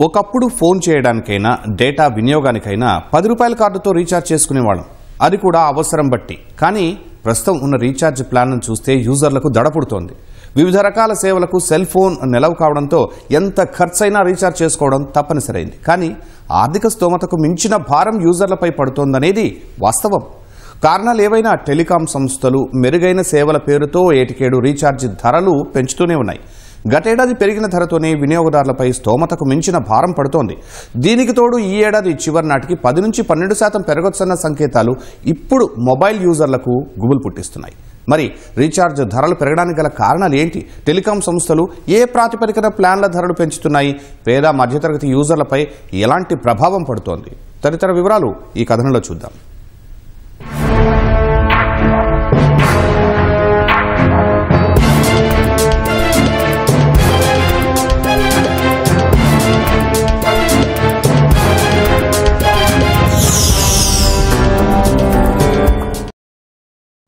ఒకప్పుడు ఫోన్ చేయడానికైనా డేటా వినియోగానికైనా 10 రూపాయల కార్డుతో రీఛార్జ్ చేసుకునేవాళ్ళం. అది కూడా అవసరం బట్టి. కానీ ప్రస్తుతం ఉన్న రీఛార్జ్ ప్లాన్ను చూస్తే యూజర్లకు దడపుడుతోంది. వివిధ రకాల సేవలకు సెల్ ఫోన్ నెలవు కావడంతో ఎంత ఖర్చైనా రీఛార్జ్ చేసుకోవడం తప్పనిసరైంది. కానీ ఆర్థిక స్తోమతకు మించిన భారం యూజర్లపై పడుతోందనేది వాస్తవం. కారణాలు ఏవైనా టెలికాం సంస్థలు మెరుగైన సేవల పేరుతో ఏటికేడు రీఛార్జ్ ధరలు పెంచుతూనే ఉన్నాయి. గతేడాది పెరిగిన ధరతోనే వినియోగదారులపై స్తోమతకు మించిన భారం పడుతోంది. దీనికి తోడు ఈ ఏడాది చివరి నాటికి 10 నుంచి 12% పెరగొచ్చన్న సంకేతాలు ఇప్పుడు మొబైల్ యూజర్లకు గుబులు పుట్టిస్తున్నాయి. మరి రీఛార్జ్ ధరలు పెరగడానికి గల కారణాలు ఏంటి? టెలికాం సంస్థలు ఏ ప్రాతిపదికన ప్లాన్ల ధరలు పెంచుతున్నాయి? పేద మధ్యతరగతి యూజర్లపై ఎలాంటి ప్రభావం పడుతోంది? తదితర వివరాలు ఈ కథనంలో చూద్దాం.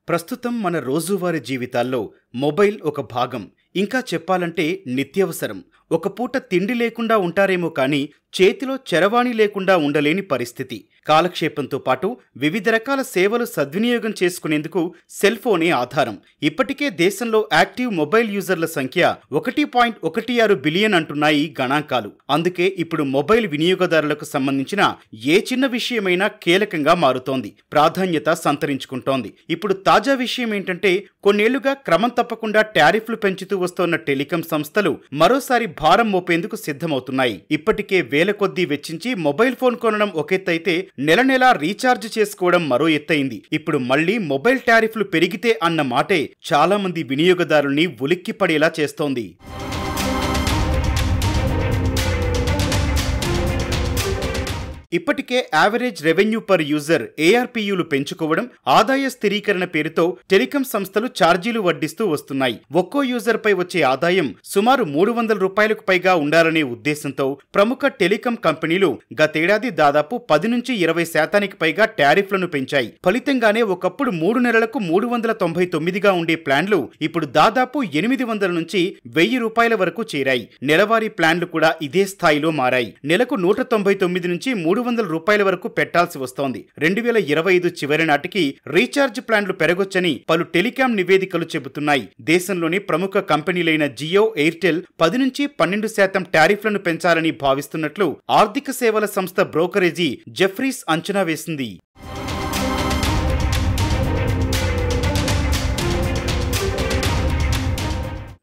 ప్రస్తుతం మన రోజువారీ జీవితాల్లో మొబైల్ ఒక భాగం, ఇంకా చెప్పాలంటే నిత్యవసరం. ఒక పూట తిండి లేకుండా ఉంటారేమో కానీ చేతిలో చరవాణి లేకుండా ఉండలేని పరిస్థితి. కాలక్షేపంతో పాటు వివిధ రకాల సేవలు సద్వినియోగం చేసుకునేందుకు సెల్ ఫోనే ఆధారం. ఇప్పటికే దేశంలో యాక్టివ్ మొబైల్ యూజర్ల సంఖ్య 1.16 బిలియన్ అంటున్నాయి గణాంకాలు. అందుకే ఇప్పుడు మొబైల్ వినియోగదారులకు సంబంధించిన ఏ చిన్న విషయమైనా కీలకంగా మారుతోంది, ప్రాధాన్యత సంతరించుకుంటోంది. ఇప్పుడు తాజా విషయం ఏంటంటే, కొన్నేళ్లుగా క్రమం తప్పకుండా టారిఫ్లు పెంచుతూ వస్తోన్న టెలికాం సంస్థలు మరోసారి భారం మోపేందుకు సిద్ధమవుతున్నాయి. ఇప్పటికే వేల కొద్దీ వెచ్చించి మొబైల్ ఫోన్ కొనడం ఒక ఎత్తైతే నెల నెలా రీఛార్జ్ చేసుకోవడం మరో ఎత్తైంది. ఇప్పుడు మళ్లీ మొబైల్ టారిఫ్లు పెరిగితే అన్న మాటే చాలా మంది వినియోగదారుల్ని ఉలిక్కిపడేలా చేస్తోంది. ఇప్పటికే యావరేజ్ రెవెన్యూ పర్ యూజర్ ARPUలు పెంచుకోవడం, ఆదాయ స్థిరీకరణ పేరుతో టెలికాం సంస్థలు ఛార్జీలు వడ్డిస్తూ వస్తున్నాయి. ఒక్కో యూజర్ పై వచ్చే ఆదాయం సుమారు 300 రూపాయలకు పైగా ఉండాలనే ఉద్దేశంతో ప్రముఖ టెలికాం కంపెనీలు గతేడాది దాదాపు 10 నుంచి 20% పైగా టారిఫ్లను పెంచాయి. ఫలితంగానే ఒకప్పుడు 3 నెలలకు 399గా ఉండే ప్లాన్లు ఇప్పుడు దాదాపు 800 నుంచి 1000 రూపాయల వరకు చేరాయి. నెలవారీ ప్లాన్లు కూడా ఇదే స్థాయిలో మారాయి. నెలకు 199 నుంచి 300 రూపాయల వరకు పెట్టాల్సి వస్తోంది. 2025 చివరి నాటికి రీఛార్జ్ ప్లాన్లు పెరగొచ్చని పలు టెలికాం నివేదికలు చెబుతున్నాయి. దేశంలోని ప్రముఖ కంపెనీలైన జియో, ఎయిర్టెల్ 10 నుంచి 12% టారిఫ్లను పెంచాలని భావిస్తున్నట్లు ఆర్థిక సేవల సంస్థ బ్రోకరేజీ జెఫ్రీస్ అంచనా వేసింది.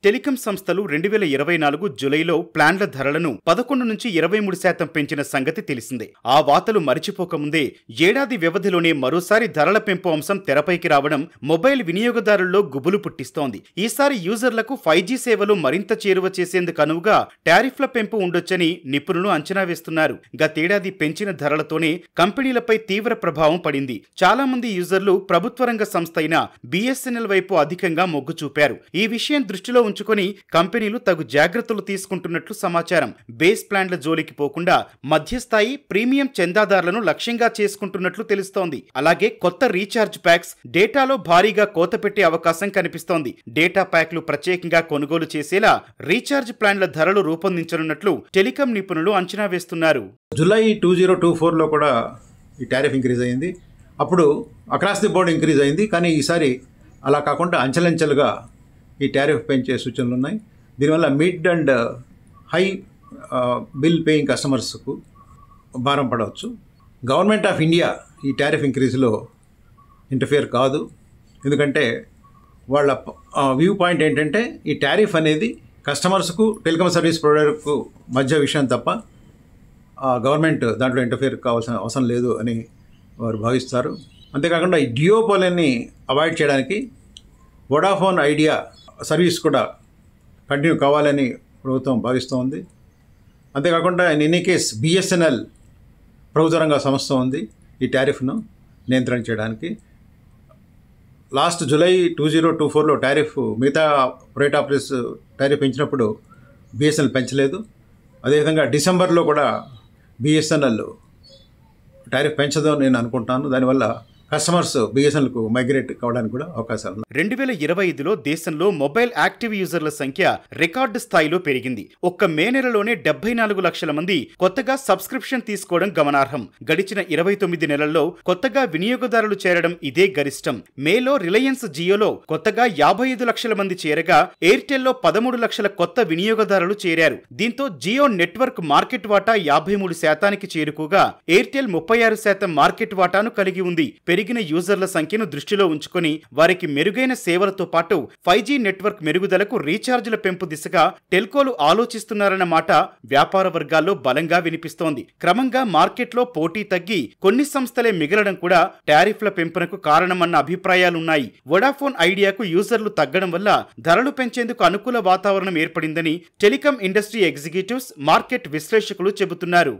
టెలికాం సంస్థలు 2024 జూలైలో ప్లాన్ల ధరలను 11 నుంచి 23% పెంచిన సంగతి తెలిసిందే. ఆ వార్తలు మరిచిపోకముందే ఏడాది వ్యవధిలోనే మరోసారి ధరల పెంపు అంశం తెరపైకి రావడం మొబైల్ వినియోగదారుల్లో గుబులు పుట్టిస్తోంది. ఈసారి యూజర్లకు 5G సేవలు మరింత చేరువ చేసేందుకు అనువుగా టారిఫ్ల పెంపు ఉండొచ్చని నిపుణులు అంచనా వేస్తున్నారు. గతేడాది పెంచిన ధరలతోనే కంపెనీలపై తీవ్ర ప్రభావం పడింది. చాలా మంది యూజర్లు ప్రభుత్వ రంగ సంస్థ అయిన BSNL వైపు అధికంగా మొగ్గు చూపారు. ఈ విషయం దృష్టిలో ఉంచుకొని కంపెనీలు తగు జాగ్రత్తలు తీసుకుంటున్నట్లు సమాచారం. బేస్ ప్లాన్ల జోలికి పోకుండా మధ్యస్థాయి, ప్రీమియం చందాదారులను లక్ష్యంగా చేసుకుంటున్నట్లు తెలుస్తోంది. అలాగే కొత్త రీఛార్జ్ ప్యాక్స్ డేటాలో భారీగా కోత పెట్టే అవకాశం కనిపిస్తోంది. డేటా ప్యాక్లు ప్రత్యేకంగా కొనుగోలు చేసేలా రీఛార్జ్ ప్లాన్ల ధరలు రూపొందించనున్నట్లు టెలికాం నిపుణులు అంచనా వేస్తున్నారు. జూలై 2024లో కూడా ఈ టారిఫ్ ఇంక్రీజ్ అయింది. అప్పుడు అక్రాస్ ది బోర్డ్ ఇంక్రీజ్ అయింది. కానీ ఈసారి అలా కాకుండా అంచెలంచెలుగా ఈ టారిఫ్ పెంచే సూచనలు ఉన్నాయి. దీనివల్ల mid and high bill paying కస్టమర్స్కు భారం పడవచ్చు. గవర్నమెంట్ ఆఫ్ ఇండియా ఈ టారిఫ్ ఇంక్రీజ్లో ఇంటర్ఫియర్ కాదు. ఎందుకంటే వాళ్ళ వ్యూ పాయింట్ ఏంటంటే, ఈ టారిఫ్ అనేది కస్టమర్స్కు, టెలికాం సర్వీస్ ప్రొవైడర్కు మధ్య విషయం తప్ప గవర్నమెంట్ దాంట్లో ఇంటర్ఫియర్ కావాల్సిన అవసరం లేదు అని వారు భావిస్తారు. అంతేకాకుండా ఈ డియోపోలిని అవాయిడ్ చేయడానికి వోడాఫోన్ ఐడియా సర్వీస్ కూడా కంటిన్యూ కావాలని ప్రభుత్వం భావిస్తోంది. అంతేకాకుండా ఇన్ ఎనీ కేస్ BSNL ప్రభుత్వ రంగ సంస్థ ఉంది ఈ టారిఫ్ను నియంత్రణ చేయడానికి. లాస్ట్ జూలై 2024లో టారిఫ్ మిగతా ప్రైవేట్ ఆపరేటర్స్ టారిఫ్ పెంచినప్పుడు BSNL పెంచలేదు. అదేవిధంగా డిసెంబర్లో కూడా BSNL టారిఫ్ పెంచదు అని నేను అనుకుంటున్నాను. దానివల్ల కస్టమర్స్ బిఎస్ఎన్ఎల్కు మైగ్రేట్ కావడానికి కూడా అవకాశాలు ఉన్నాయి. 2025లో దేశంలో మొబైల్ యాక్టివ్ యూజర్ల సంఖ్య రికార్డు స్థాయిలో పెరిగింది. ఒక్క మే నెలలోనే 74 లక్షల మంది కొత్తగా సబ్స్క్రిప్షన్ తీసుకోవడం గమనార్హం. గడిచిన 29 నెలల్లో కొత్తగా వినియోగదారులు చేరడం ఇదే గరిష్టం. మేలో రిలయన్స్ జియోలో కొత్తగా 55 లక్షల మంది చేరగా ఎయిర్టెల్లో 13 లక్షల కొత్త వినియోగదారులు చేరారు. దీంతో జియో నెట్వర్క్ మార్కెట్ వాటా 53% చేరుకోగా ఎయిర్టెల్ 36% మార్కెట్ వాటాను కలిగి ఉంది. పెరిగిన యూజర్ల సంఖ్యను దృష్టిలో ఉంచుకొని వారికి మెరుగైన సేవలతో పాటు 5G నెట్వర్క్ మెరుగుదలకు రీఛార్జీల పెంపు దిశగా టెల్కోలు ఆలోచిస్తున్నారన్న మాట వ్యాపార వర్గాల్లో బలంగా వినిపిస్తోంది. క్రమంగా మార్కెట్లో పోటీ తగ్గి కొన్ని సంస్థలే మిగలడం కూడా టారిఫ్ల పెంపునకు కారణమన్న అభిప్రాయాలున్నాయి. వొడాఫోన్ ఐడియాకు యూజర్లు తగ్గడం వల్ల ధరలు పెంచేందుకు అనుకూల వాతావరణం ఏర్పడిందని టెలికాం ఇండస్ట్రీ ఎగ్జిక్యూటివ్స్, మార్కెట్ విశ్లేషకులు చెబుతున్నారు.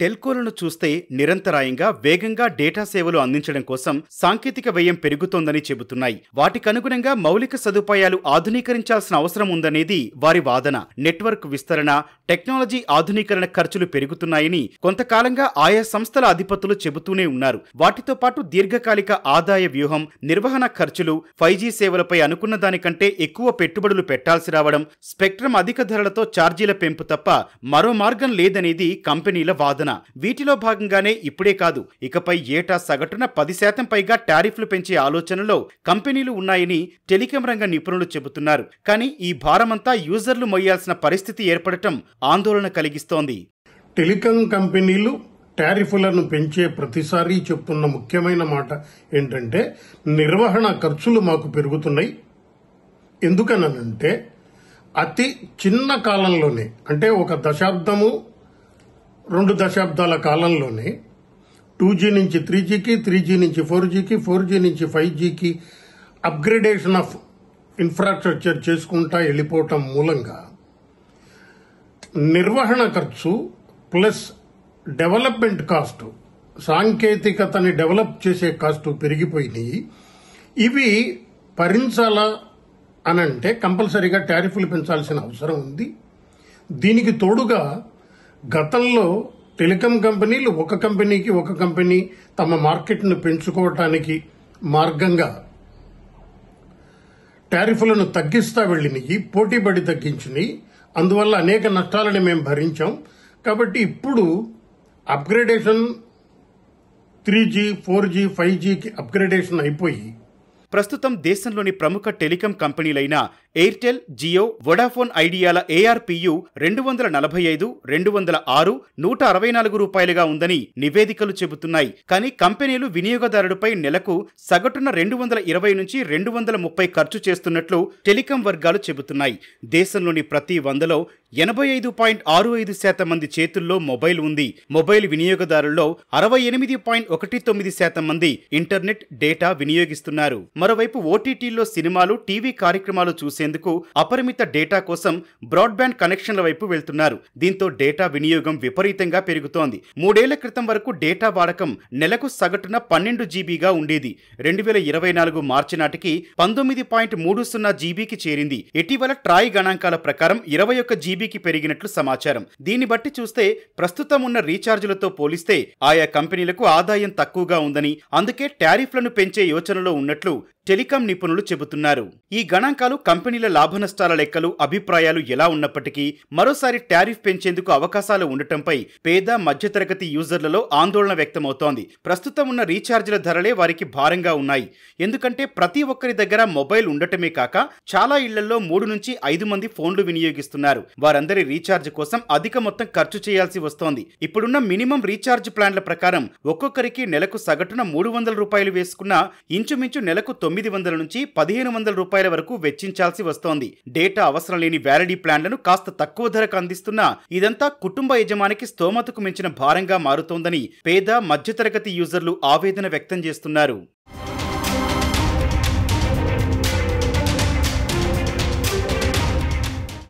టెల్కోలను చూస్తే నిరంతరాయంగా వేగంగా డేటా సేవలు అందించడం కోసం సాంకేతిక వ్యయం పెరుగుతోందని చెబుతున్నాయి. వాటికనుగుణంగా మౌలిక సదుపాయాలు ఆధునీకరించాల్సిన అవసరం ఉందనేది వారి వాదన. నెట్వర్క్ విస్తరణ, టెక్నాలజీ ఆధునీకరణ ఖర్చులు పెరుగుతున్నాయని కొంతకాలంగా ఆయా సంస్థల అధిపతులు చెబుతూనే ఉన్నారు. వాటితో పాటు దీర్ఘకాలిక ఆదాయ వ్యూహం, నిర్వహణ ఖర్చులు, 5G సేవలపై అనుకున్న దానికంటే ఎక్కువ పెట్టుబడులు పెట్టాల్సి రావడం, స్పెక్ట్రమ్ అధిక ధరలతో ఛార్జీల పెంపు తప్ప మరో మార్గం లేదనేది కంపెనీల వాదన. వీటిలో భాగంగానే ఇప్పుడే కాదు, ఇకపై ఏటా సగటున 10% పైగా టారిఫ్లు పెంచే ఆలోచనలో కంపెనీలు ఉన్నాయని టెలికాం రంగ నిపుణులు చెబుతున్నారు. కానీ ఈ భారమంతా యూజర్లు మొయ్యాల్సిన పరిస్థితి ఏర్పడటం ఆందోళన కలిగిస్తోంది. టెలికాం కంపెనీలు టారిఫ్లను పెంచే ప్రతిసారి చెప్తున్న ముఖ్యమైన మాట ఏంటంటే నిర్వహణ ఖర్చులు మాకు పెరుగుతున్నాయి. ఎందుకనంటే అతి చిన్న కాలంలోనే, అంటే ఒక దశాబ్దము 2 దశాబ్దాల కాలంలోనే 2G నుంచి 3Gకి, 3G నుంచి 4Gకి, 4G నుంచి 5Gకి అప్గ్రేడేషన్ ఆఫ్ ఇన్ఫ్రాస్ట్రక్చర్ చేసుకుంటా వెళ్ళిపోవటం మూలంగా నిర్వహణ ఖర్చు ప్లస్ డెవలప్మెంట్ కాస్ట్, సాంకేతికతని డెవలప్ చేసే కాస్టు పెరిగిపోయినాయి. ఇవి భరించాలా అనంటే కంపల్సరీగా టారిఫ్లు పెంచాల్సిన అవసరం ఉంది. దీనికి తోడుగా గతంలో టెలికాం కంపెనీలు ఒక కంపెనీ తమ మార్కెట్ను పెంచుకోవటానికి మార్గంగా టారిఫ్లను తగ్గిస్తా వెళ్ళినాయి, పోటీపడి తగ్గించినాయి. అందువల్ల అనేక నష్టాలను మేము భరించాం. కాబట్టి ఇప్పుడు అప్గ్రేడేషన్ 3G, 4G, 5Gకి అప్గ్రేడేషన్ అయిపోయి ప్రస్తుతం దేశంలోని ప్రముఖ టెలికాం కంపెనీలైన ఎయిర్టెల్, జియో, వొడాఫోన్ ఐడియాల ARPU 245, 206, 164 రూపాయలుగా ఉందని నివేదికలు చెబుతున్నాయి. కానీ కంపెనీలు వినియోగదారుడిపై నెలకు సగటున 220 నుంచి 230 ఖర్చు చేస్తున్నట్లు టెలికాం వర్గాలు చెబుతున్నాయి. దేశంలోని ప్రతి 100లో 85.65% మంది చేతుల్లో మొబైల్ ఉంది. మొబైల్ వినియోగదారుల్లో 68.19% మంది ఇంటర్నెట్, డేటా వినియోగిస్తున్నారు. మరోవైపు ఓటీటీల్లో సినిమాలు, టీవీ కార్యక్రమాలు చూసేందుకు అపరిమిత డేటా కోసం బ్రాడ్బ్యాండ్ కనెక్షన్ల వైపు వెళ్తున్నారు. దీంతో డేటా వినియోగం విపరీతంగా పెరుగుతోంది. 3 ఏళ్ల క్రితం వరకు డేటా వాడకం నెలకు సగటున 12 జీబీగా ఉండేది. 2024 మార్చి నాటికి 19.30 జీబీకి చేరింది. ఇటీవల ట్రాయ్ గణాంకాల ప్రకారం 21 జీబీకి పెరిగినట్లు సమాచారం. దీన్ని బట్టి చూస్తే ప్రస్తుతం ఉన్న రీఛార్జీలతో పోలిస్తే ఆయా కంపెనీలకు ఆదాయం తక్కువగా ఉందని, అందుకే టారిఫ్లను పెంచే యోచనలో ఉన్నట్లు టెలికాం నిపుణులు చెబుతున్నారు. ఈ గణాంకాలు కంపెనీల లాభనష్టాల లెక్కలు, అభిప్రాయాలు ఎలా ఉన్నప్పటికీ మరోసారి టారిఫ్ పెంచేందుకు అవకాశాలు ఉండటంపై పేద, మధ్యతరగతి యూజర్లలో ఆందోళన వ్యక్తమవుతోంది. ప్రస్తుతం ఉన్న రీఛార్జీల ధరలే వారికి భారంగా ఉన్నాయి. ఎందుకంటే ప్రతి ఒక్కరి దగ్గర మొబైల్ ఉండటమే కాక చాలా ఇళ్లలో 3 నుంచి 5 మంది ఫోన్లు వినియోగిస్తున్నారు. వారందరి రీఛార్జ్ కోసం అధిక మొత్తం ఖర్చు చేయాల్సి వస్తోంది. ఇప్పుడున్న మినిమం రీఛార్జ్ ప్లాన్ల ప్రకారం ఒక్కొక్కరికి నెలకు సగటున 300 రూపాయలు వేసుకున్నా ఇంచుమించు నెలకు 900 నుంచి 1500 రూపాయల వరకు వెచ్చించాల్సి వస్తోంది. డేటా అవసరం లేని వ్యాలిడీ ప్లాన్లను కాస్త తక్కువ ధరకు అందిస్తున్నా ఇదంతా కుటుంబ యజమానికి స్తోమతకు మించిన భారంగా మారుతోందని పేద, మధ్యతరగతి యూజర్లు ఆవేదన వ్యక్తం చేస్తున్నారు.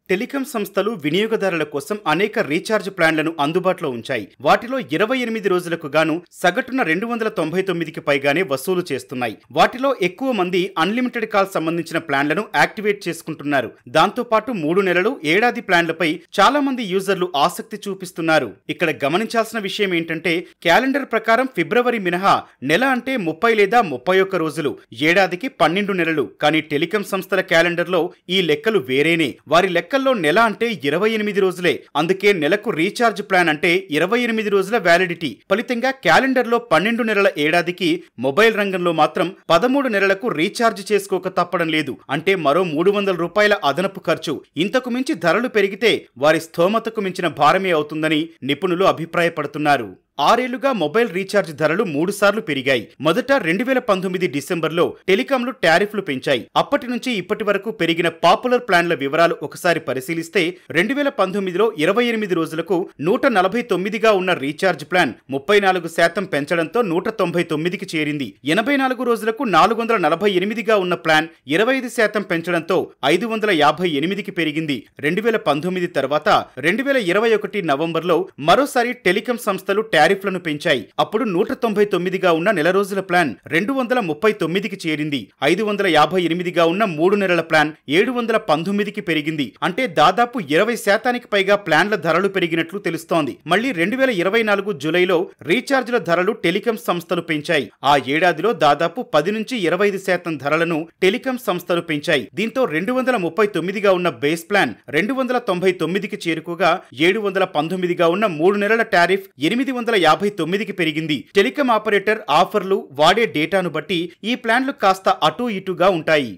టెలికాం సంస్థలు వినియోగదారుల కోసం అనేక రీఛార్జ్ ప్లాన్లను అందుబాటులో ఉంచాయి. వాటిలో 28 రోజులకు గాను సగటున 299కి పైగానే వసూలు చేస్తున్నాయి. వాటిలో ఎక్కువ మంది అన్లిమిటెడ్ కాల్ సంబంధించిన ప్లాన్లను యాక్టివేట్ చేసుకుంటున్నారు. దాంతో పాటు 3 నెలలు, ఏడాది ప్లాన్లపై చాలా మంది యూజర్లు ఆసక్తి చూపిస్తున్నారు. ఇక్కడ గమనించాల్సిన విషయం ఏంటంటే క్యాలెండర్ ప్రకారం ఫిబ్రవరి మినహా నెల అంటే 30 లేదా 31 రోజులు, ఏడాదికి 12 నెలలు. కానీ టెలికాం సంస్థల క్యాలెండర్లో ఈ లెక్కలు వేరేనే. వారి లెక్కల్లో నెల అంటే 28 రోజులే. అందుకే నెలకు రీఛార్జ్ ప్లాన్ అంటే 28 రోజుల వ్యాలిడిటీ. ఫలితంగా క్యాలెండర్లో 12 నెలల ఏడాదికి, మొబైల్ రంగంలో మాత్రం 13 నెలలకు రీఛార్జ్ చేసుకోక తప్పడం లేదు. అంటే మరో 300 రూపాయల అదనపు ఖర్చు. ఇంతకు మించి ధరలు పెరిగితే వారి స్థోమతకు మించిన భారమే అవుతుందని నిపుణులు అభిప్రాయపడుతున్నారు. 6 ఏళ్లుగా మొబైల్ రీఛార్జ్ ధరలు 3 సార్లు పెరిగాయి. మొదట 2019 డిసెంబర్లో టెలికాంలు టారిఫ్లు పెంచాయి. అప్పటి నుంచి ఇప్పటి వరకు పెరిగిన పాపులర్ ప్లాన్ల వివరాలు ఒకసారి పరిశీలిస్తే 2019లో 28 రోజులకు 149గా ఉన్న రీఛార్జ్ ప్లాన్ 34% పెంచడంతో 199కి చేరింది. 84 రోజులకు 448గా ఉన్న ప్లాన్ 25% పెంచడంతో 558కి పెరిగింది. 2019 తర్వాత 2021 నవంబర్లో మరోసారి టెలికాం సంస్థలు టారిఫ్లను పెంచాయి. అప్పుడు 199గా ఉన్న నెల రోజుల ప్లాన్ 239కి చేరింది. 558గా ఉన్న 3 నెలల ప్లాన్ 719కి పెరిగింది. అంటే దాదాపు 20% పైగా ప్లాన్ల ధరలు పెరిగినట్లు తెలుస్తోంది. మళ్లీ 2024 జూలైలో రీఛార్జ్ల ధరలు టెలికాం సంస్థలు పెంచాయి. ఆ ఏడాదిలో దాదాపు 10 నుంచి 25% ధరలను టెలికాం సంస్థలు పెంచాయి. దీంతో 239గా ఉన్న బేస్ ప్లాన్ 299కి చేరుకోగా 719గా ఉన్న 3 నెలల టారిఫ్ 859కి పెరిగింది. టెలికాం ఆపరేటర్ ఆఫర్లు, వాడే డేటాను బట్టి ఈ ప్లాన్లు కాస్త అటూ ఇటూగా ఉంటాయి.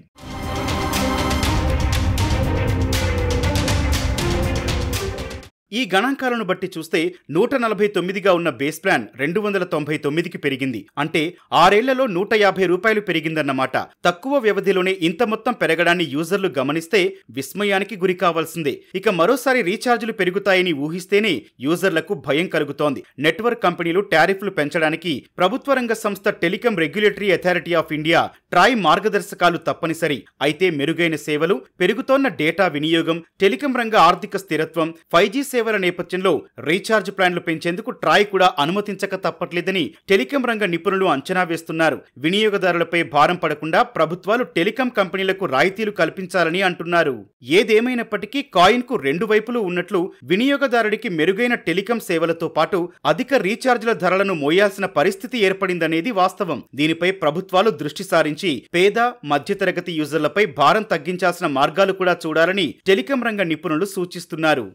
ఈ గణాంకాలను బట్టి చూస్తే 149గా ఉన్న బేస్ ప్లాన్ 299కి పెరిగింది. అంటే 6 ఏళ్లలో 150 రూపాయలు పెరిగిందన్నమాట. తక్కువ వ్యవధిలోనే ఇంత మొత్తం పెరగడాన్ని యూజర్లు గమనిస్తే విస్మయానికి గురి కావాల్సిందే. ఇక మరోసారి రీఛార్జీలు పెరుగుతాయని ఊహిస్తేనే యూజర్లకు భయం కలుగుతోంది. నెట్వర్క్ కంపెనీలు టారిఫ్లు పెంచడానికి ప్రభుత్వ రంగ సంస్థ telecom regulatory authority of India Troy మార్గదర్శకాలు తప్పనిసరి. అయితే మెరుగైన సేవలు, పెరుగుతోన్న డేటా వినియోగం, టెలికాం రంగ ఆర్థిక స్థిరత్వం, 5G సేవల నేపథ్యంలో రీఛార్జ్ ప్లాన్లు పెంచేందుకు ట్రాయ్ కూడా అనుమతించక తప్పట్లేదని టెలికాం రంగ నిపుణులు అంచనా వేస్తున్నారు. వినియోగదారులపై భారం పడకుండా ప్రభుత్వాలు టెలికాం కంపెనీలకు రాయితీలు కల్పించాలని అంటున్నారు. ఏదేమైనప్పటికీ కాయిన్ కు 2 వైపులు ఉన్నట్లు వినియోగదారుడికి మెరుగైన టెలికాం సేవలతో పాటు అధిక రీఛార్జ్ల ధరలను మోయాల్సిన పరిస్థితి ఏర్పడిందనేది వాస్తవం. దీనిపై ప్రభుత్వాలు దృష్టి సారించి పేద, మధ్యతరగతి యూజర్లపై భారం తగ్గించాల్సిన మార్గాలు కూడా చూడాలని టెలికాం రంగ నిపుణులు సూచిస్తున్నారు.